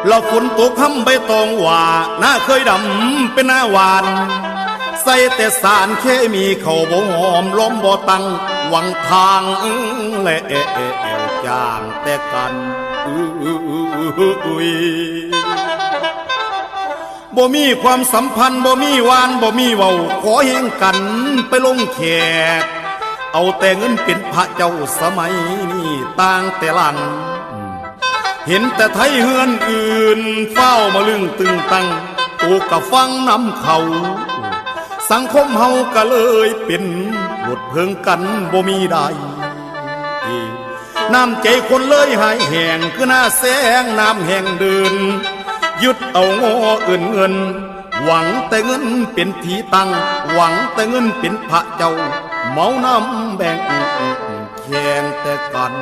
เราฝนตกห้ำใบตองหว่าหน้าเคยดำเป็นหน้าหวานใส่แต่สารเคมีเข้าบ่หอมล้มบ่ตังหวังทางและจางแต่กันบ่มีความสัมพันธ์บ่มีหวานบ่มีเว้าขอแห่งกันไปลงแขกเอาแต่เงินเป็นพระเจ้าสมัยนี้ต่างแต่ลันเห็นแต่ไทยเฮือนอื่นเฝ้ามาลึงตึงตังตูกะฟังน้ำเขาสังคมเฮาก็เลยเป็นหลดเพิงกันบ่มีใดน้ำใจคนเลยหายแห้งคือหน้าแสงน้ำแห้งเดินยึดเอางออื่นเงินหวังแต่เงินเป็นที่ตั้งหวังแต่เงินเป็นพระเจ้าเมาน้ำแบ่งแข่งแต่กัน